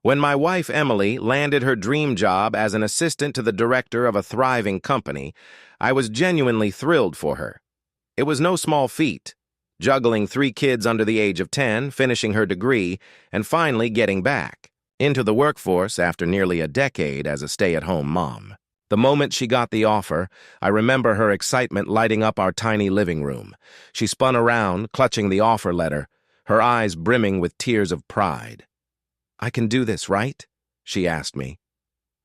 When my wife Emily landed her dream job as an assistant to the director of a thriving company, I was genuinely thrilled for her. It was no small feat, juggling 3 kids under the age of 10, finishing her degree, and finally getting back into the workforce after nearly a decade as a stay-at-home mom. The moment she got the offer, I remember her excitement lighting up our tiny living room. She spun around, clutching the offer letter, her eyes brimming with tears of pride. "I can do this, right?" she asked me.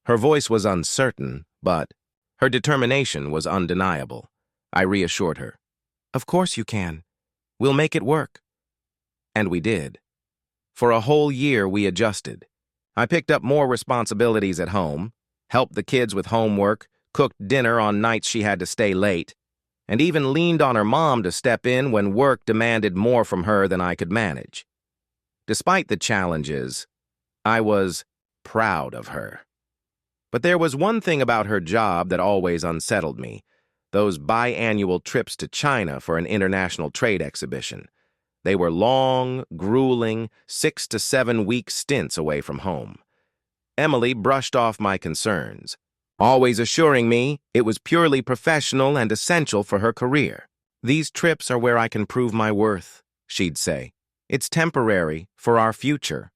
Her voice was uncertain, but her determination was undeniable. I reassured her. "Of course you can. We'll make it work." And we did. For a whole year, we adjusted. I picked up more responsibilities at home, helped the kids with homework, cooked dinner on nights she had to stay late, and even leaned on her mom to step in when work demanded more from her than I could manage. Despite the challenges, I was proud of her. But there was one thing about her job that always unsettled me: those biannual trips to China for an international trade exhibition. They were long, grueling, 6 to 7 week stints away from home. Emily brushed off my concerns, always assuring me it was purely professional and essential for her career. "These trips are where I can prove my worth," she'd say. "It's temporary, for our future."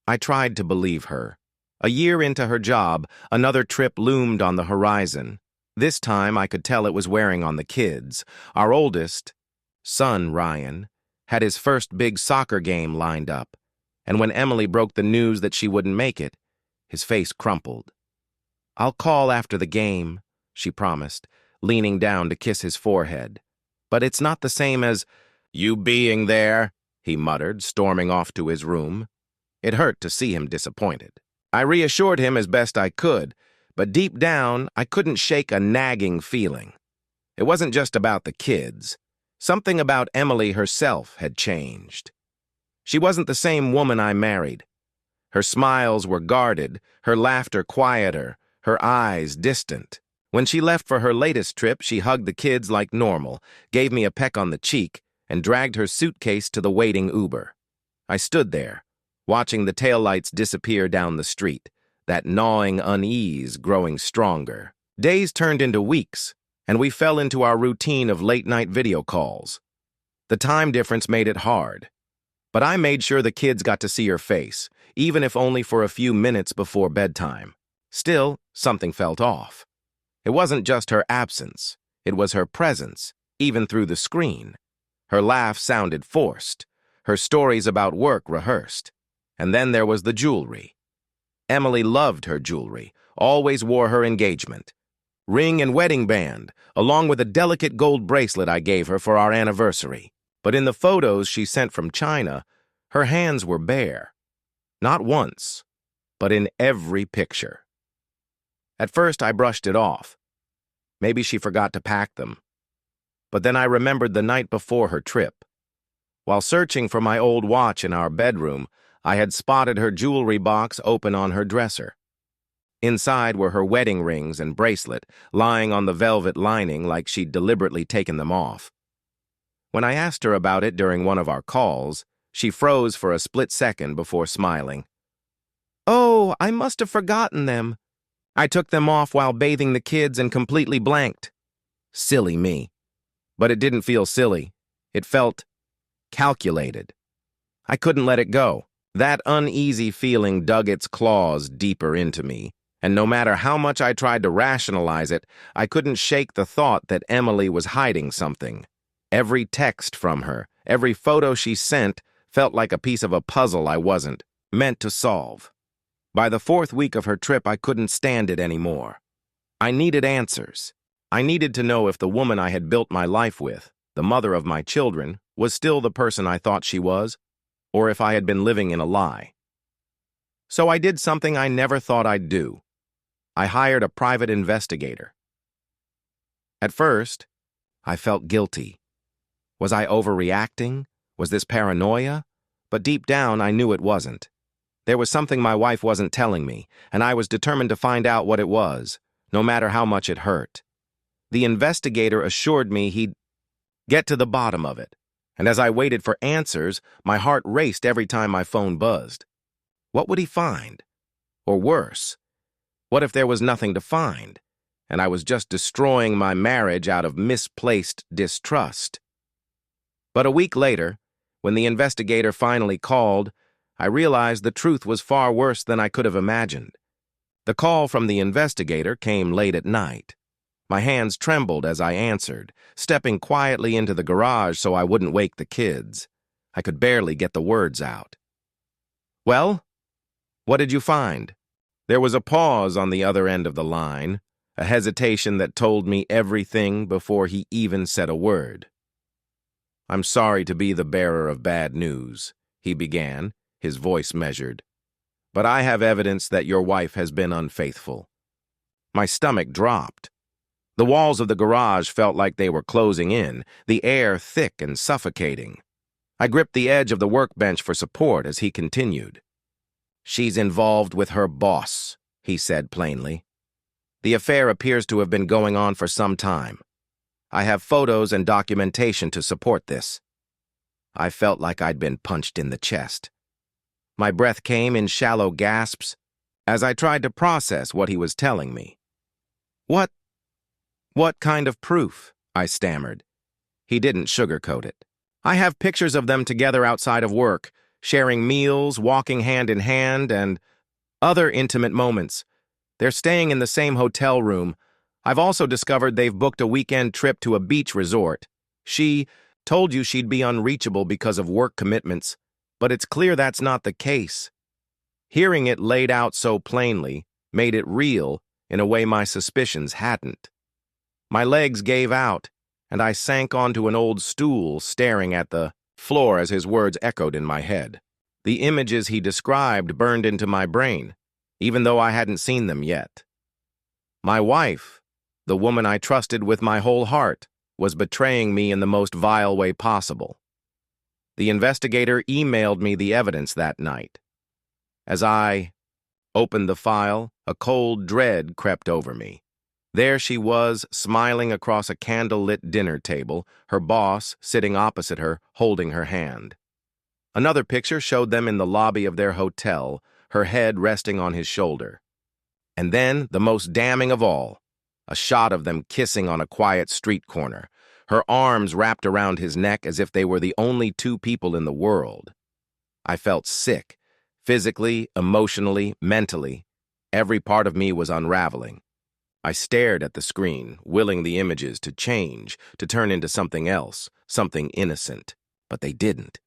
I tried to believe her. A year into her job, another trip loomed on the horizon. This time, I could tell it was wearing on the kids. Our oldest, son Ryan, had his first big soccer game lined up, and when Emily broke the news that she wouldn't make it, his face crumpled. "I'll call after the game," she promised, leaning down to kiss his forehead. "But it's not the same as you being there," he muttered, storming off to his room. It hurt to see him disappointed. I reassured him as best I could, but deep down, I couldn't shake a nagging feeling. It wasn't just about the kids. Something about Emily herself had changed. She wasn't the same woman I married. Her smiles were guarded, her laughter quieter, her eyes distant. When she left for her latest trip, she hugged the kids like normal, gave me a peck on the cheek, and dragged her suitcase to the waiting Uber. I stood there, watching the taillights disappear down the street, that gnawing unease growing stronger. Days turned into weeks, and we fell into our routine of late-night video calls. The time difference made it hard, but I made sure the kids got to see her face, even if only for a few minutes before bedtime. Still, something felt off. It wasn't just her absence, it was her presence, even through the screen. Her laugh sounded forced, her stories about work rehearsed. And then there was the jewelry. Emily loved her jewelry, always wore her engagement ring and wedding band, along with a delicate gold bracelet I gave her for our anniversary. But in the photos she sent from China, her hands were bare. Not once, but in every picture. At first, I brushed it off. Maybe she forgot to pack them. But then I remembered the night before her trip. While searching for my old watch in our bedroom, I had spotted her jewelry box open on her dresser. Inside were her wedding rings and bracelet, lying on the velvet lining like she'd deliberately taken them off. When I asked her about it during one of our calls, she froze for a split second before smiling. "Oh, I must have forgotten them. I took them off while bathing the kids and completely blanked." Silly me. But it didn't feel silly. It felt calculated. I couldn't let it go. That uneasy feeling dug its claws deeper into me, and no matter how much I tried to rationalize it, I couldn't shake the thought that Emily was hiding something. Every text from her, every photo she sent, felt like a piece of a puzzle I wasn't meant to solve. By the 4th week of her trip, I couldn't stand it anymore. I needed answers. I needed to know if the woman I had built my life with, the mother of my children, was still the person I thought she was, or if I had been living in a lie. So I did something I never thought I'd do. I hired a private investigator. At first, I felt guilty. Was I overreacting? Was this paranoia? But deep down, I knew it wasn't. There was something my wife wasn't telling me, and I was determined to find out what it was, no matter how much it hurt. The investigator assured me he'd get to the bottom of it, and as I waited for answers, my heart raced every time my phone buzzed. What would he find? Or worse, what if there was nothing to find, and I was just destroying my marriage out of misplaced distrust? But a week later, when the investigator finally called, I realized the truth was far worse than I could have imagined. The call from the investigator came late at night. My hands trembled as I answered, stepping quietly into the garage so I wouldn't wake the kids. I could barely get the words out. "Well, what did you find?" There was a pause on the other end of the line, a hesitation that told me everything before he even said a word. "I'm sorry to be the bearer of bad news," he began, his voice measured. "But I have evidence that your wife has been unfaithful." My stomach dropped. The walls of the garage felt like they were closing in, the air thick and suffocating. I gripped the edge of the workbench for support as he continued. "She's involved with her boss," he said plainly. "The affair appears to have been going on for some time. I have photos and documentation to support this." I felt like I'd been punched in the chest. My breath came in shallow gasps as I tried to process what he was telling me. What kind of proof?" I stammered. He didn't sugarcoat it. "I have pictures of them together outside of work, sharing meals, walking hand in hand, and other intimate moments. They're staying in the same hotel room. I've also discovered they've booked a weekend trip to a beach resort. She told you she'd be unreachable because of work commitments, but it's clear that's not the case." Hearing it laid out so plainly made it real in a way my suspicions hadn't. My legs gave out, and I sank onto an old stool, staring at the floor as his words echoed in my head. The images he described burned into my brain, even though I hadn't seen them yet. My wife, the woman I trusted with my whole heart, was betraying me in the most vile way possible. The investigator emailed me the evidence that night. As I opened the file, a cold dread crept over me. There she was, smiling across a candle-lit dinner table, her boss sitting opposite her, holding her hand. Another picture showed them in the lobby of their hotel, her head resting on his shoulder. And then, the most damning of all, a shot of them kissing on a quiet street corner, her arms wrapped around his neck as if they were the only two people in the world. I felt sick, physically, emotionally, mentally. Every part of me was unraveling. I stared at the screen, willing the images to change, to turn into something else, something innocent. But they didn't.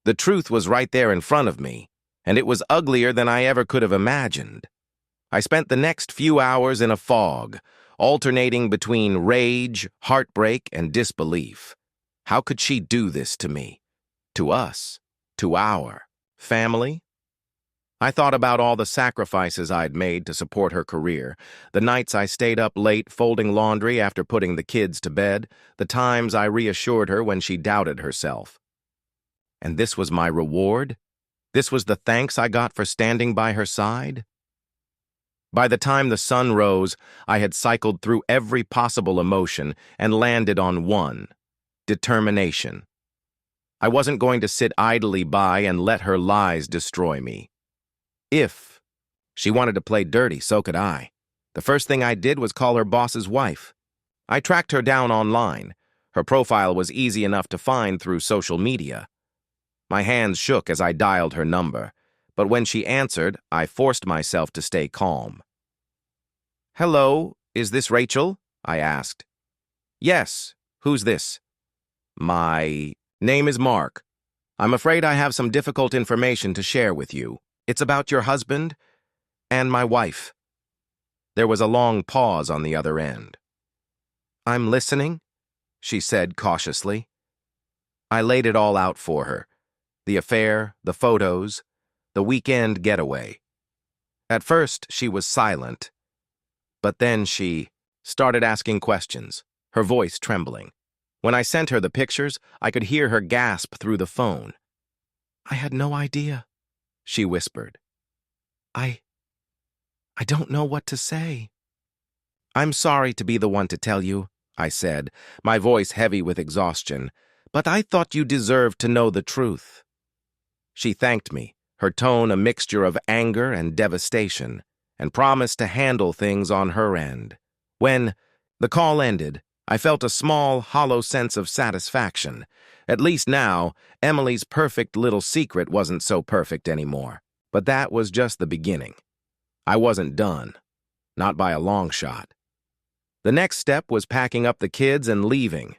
The truth was right there in front of me, and it was uglier than I ever could have imagined. I spent the next few hours in a fog, alternating between rage, heartbreak, and disbelief. How could she do this to me? To us? To our family? I thought about all the sacrifices I'd made to support her career, the nights I stayed up late folding laundry after putting the kids to bed, the times I reassured her when she doubted herself. And this was my reward? This was the thanks I got for standing by her side? By the time the sun rose, I had cycled through every possible emotion and landed on one: determination. I wasn't going to sit idly by and let her lies destroy me. If she wanted to play dirty, so could I. The first thing I did was call her boss's wife. I tracked her down online. Her profile was easy enough to find through social media. My hands shook as I dialed her number, but when she answered, I forced myself to stay calm. "Hello, is this Rachel?" I asked. "Yes, who's this?" "My name is Mark. I'm afraid I have some difficult information to share with you. It's about your husband and my wife." There was a long pause on the other end. "I'm listening," she said cautiously. I laid it all out for her. The affair, the photos, the weekend getaway. At first, she was silent, but then she started asking questions, her voice trembling. When I sent her the pictures, I could hear her gasp through the phone. "I had no idea," she whispered. I don't know what to say." "I'm sorry to be the one to tell you," I said, my voice heavy with exhaustion, "but I thought you deserved to know the truth." She thanked me, her tone a mixture of anger and devastation, and promised to handle things on her end. When the call ended, I felt a small, hollow sense of satisfaction. At least now, Emily's perfect little secret wasn't so perfect anymore. But that was just the beginning. I wasn't done. Not by a long shot. The next step was packing up the kids and leaving.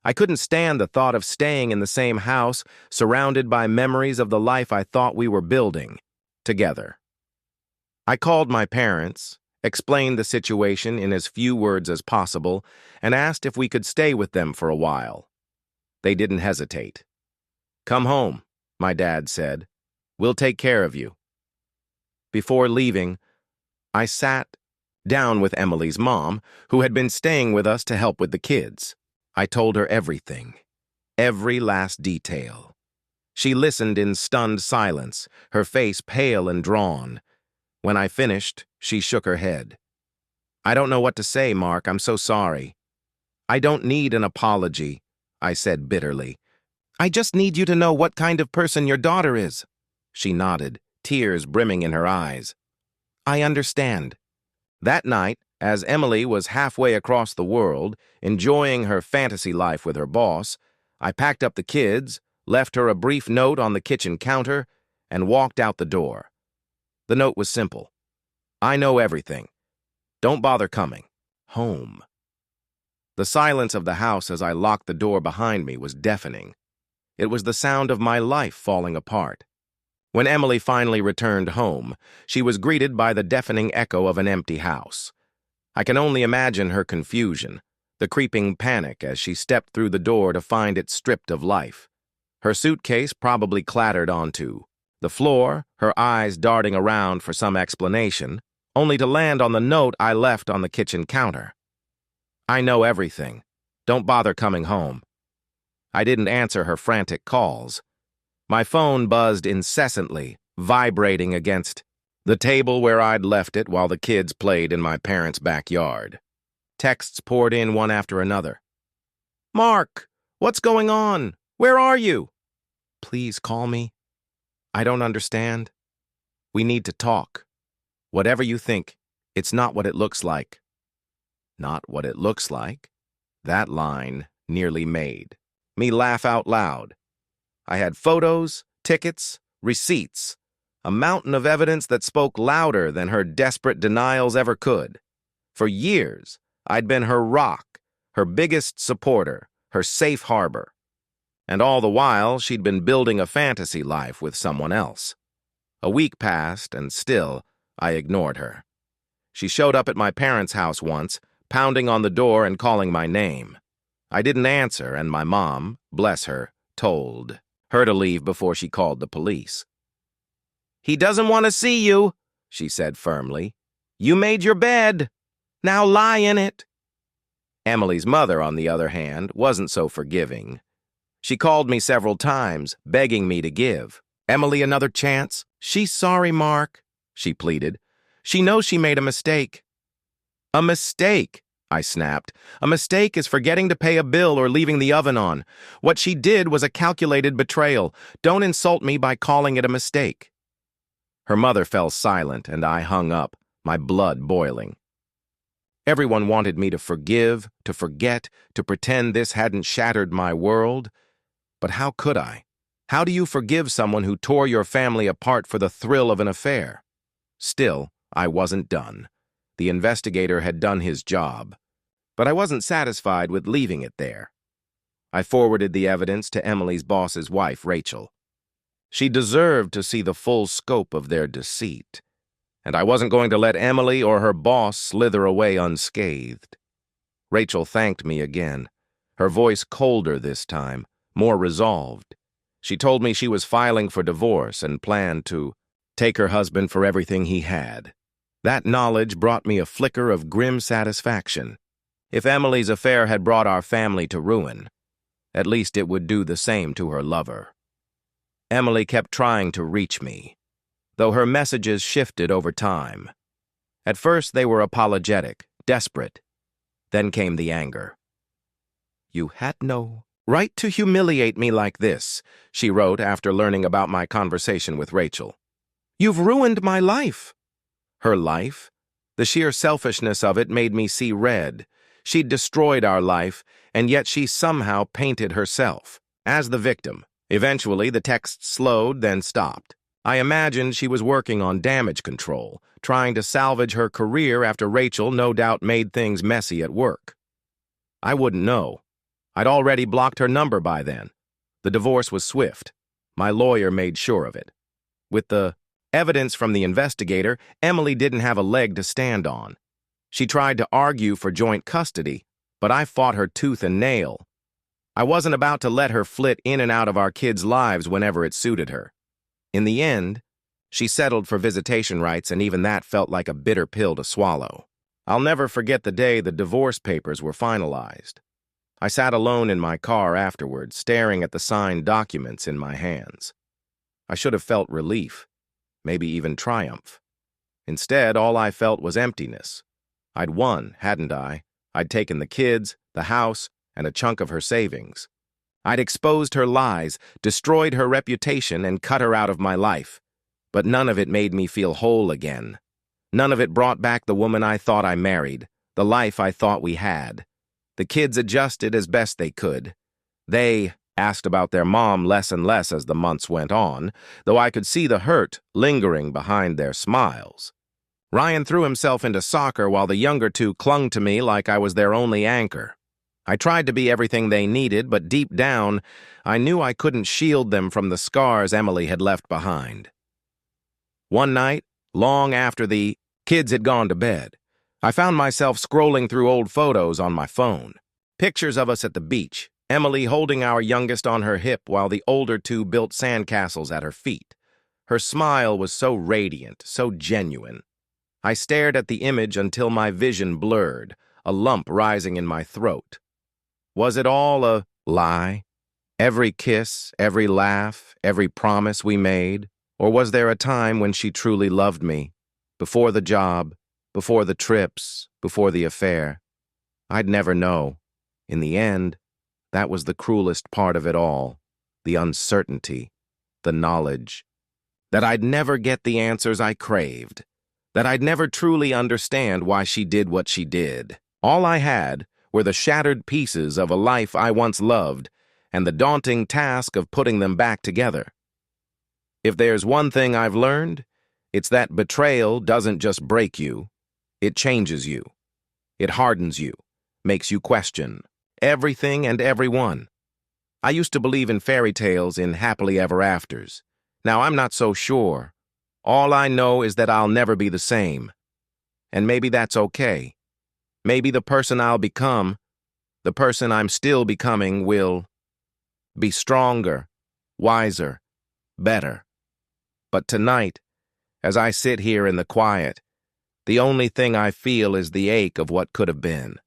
I couldn't stand the thought of staying in the same house, surrounded by memories of the life I thought we were building together. I called my parents, explained the situation in as few words as possible, and asked if we could stay with them for a while. They didn't hesitate. "Come home," my dad said. "We'll take care of you." Before leaving, I sat down with Emily's mom, who had been staying with us to help with the kids. I told her everything, every last detail. She listened in stunned silence, her face pale and drawn. When I finished, she shook her head. "I don't know what to say, Mark. I'm so sorry." "I don't need an apology," I said bitterly. "I just need you to know what kind of person your daughter is." She nodded, tears brimming in her eyes. "I understand." That night, as Emily was halfway across the world, enjoying her fantasy life with her boss, I packed up the kids, left her a brief note on the kitchen counter, and walked out the door. The note was simple. "I know everything. Don't bother coming. Home." The silence of the house as I locked the door behind me was deafening. It was the sound of my life falling apart. When Emily finally returned home, she was greeted by the deafening echo of an empty house. I can only imagine her confusion, the creeping panic as she stepped through the door to find it stripped of life. Her suitcase probably clattered onto the floor, her eyes darting around for some explanation, only to land on the note I left on the kitchen counter. "I know everything. Don't bother coming home." I didn't answer her frantic calls. My phone buzzed incessantly, vibrating against the table where I'd left it while the kids played in my parents' backyard. Texts poured in one after another. "Mark, what's going on? Where are you?" "Please call me. I don't understand. We need to talk. Whatever you think, it's not what it looks like." Not what it looks like? That line nearly made me laugh out loud. I had photos, tickets, receipts, a mountain of evidence that spoke louder than her desperate denials ever could. For years, I'd been her rock, her biggest supporter, her safe harbor. And all the while, she'd been building a fantasy life with someone else. A week passed, and still, I ignored her. She showed up at my parents' house once, pounding on the door and calling my name. I didn't answer, and my mom, bless her, told her to leave before she called the police. "He doesn't want to see you," she said firmly. "You made your bed. Now lie in it." Emily's mother, on the other hand, wasn't so forgiving. She called me several times, begging me to give Emily another chance. "She's sorry, Mark," she pleaded. "She knows she made a mistake." "A mistake?" I snapped. "A mistake is forgetting to pay a bill or leaving the oven on. What she did was a calculated betrayal. Don't insult me by calling it a mistake." Her mother fell silent, and I hung up, my blood boiling. Everyone wanted me to forgive, to forget, to pretend this hadn't shattered my world. But how could I? How do you forgive someone who tore your family apart for the thrill of an affair? Still, I wasn't done. The investigator had done his job. But I wasn't satisfied with leaving it there. I forwarded the evidence to Emily's boss's wife, Rachel. She deserved to see the full scope of their deceit, and I wasn't going to let Emily or her boss slither away unscathed. Rachel thanked me again, her voice colder this time, more resolved. She told me she was filing for divorce and planned to take her husband for everything he had. That knowledge brought me a flicker of grim satisfaction. If Emily's affair had brought our family to ruin, at least it would do the same to her lover. Emily kept trying to reach me, though her messages shifted over time. At first they were apologetic, desperate. Then came the anger. "You had no right to humiliate me like this," she wrote after learning about my conversation with Rachel. You've ruined my life." Her life? The sheer selfishness of it made me see red. She'd destroyed our life, and yet she somehow painted herself as the victim. Eventually, the text slowed, then stopped. I imagined she was working on damage control, trying to salvage her career after Rachel no doubt made things messy at work. I wouldn't know. I'd already blocked her number by then. The divorce was swift. My lawyer made sure of it. With the evidence from the investigator, Emily didn't have a leg to stand on. She tried to argue for joint custody, but I fought her tooth and nail. I wasn't about to let her flit in and out of our kids' lives whenever it suited her. In the end, she settled for visitation rights, and even that felt like a bitter pill to swallow. I'll never forget the day the divorce papers were finalized. I sat alone in my car afterwards, staring at the signed documents in my hands. I should have felt relief, maybe even triumph. Instead, all I felt was emptiness. I'd won, hadn't I? I'd taken the kids, the house, and a chunk of her savings. I'd exposed her lies, destroyed her reputation, and cut her out of my life. But none of it made me feel whole again. None of it brought back the woman I thought I married, the life I thought we had. The kids adjusted as best they could. They asked about their mom less and less as the months went on, though I could see the hurt lingering behind their smiles. Ryan threw himself into soccer while the younger two clung to me like I was their only anchor. I tried to be everything they needed, but deep down, I knew I couldn't shield them from the scars Emily had left behind. One night, long after the kids had gone to bed, I found myself scrolling through old photos on my phone. Pictures of us at the beach, Emily holding our youngest on her hip while the older two built sandcastles at her feet. Her smile was so radiant, so genuine. I stared at the image until my vision blurred, a lump rising in my throat. Was it all a lie? Every kiss, every laugh, every promise we made? Or was there a time when she truly loved me? Before the job, before the trips, before the affair? I'd never know. In the end, that was the cruelest part of it all. The uncertainty, the knowledge. That I'd never get the answers I craved. That I'd never truly understand why she did what she did. All I had were the shattered pieces of a life I once loved and the daunting task of putting them back together. If there's one thing I've learned, it's that betrayal doesn't just break you, it changes you. It hardens you, makes you question everything and everyone. I used to believe in fairy tales, in happily ever afters. Now I'm not so sure. All I know is that I'll never be the same. And maybe that's okay. Maybe the person I'll become, the person I'm still becoming, will be stronger, wiser, better. But tonight, as I sit here in the quiet, the only thing I feel is the ache of what could have been.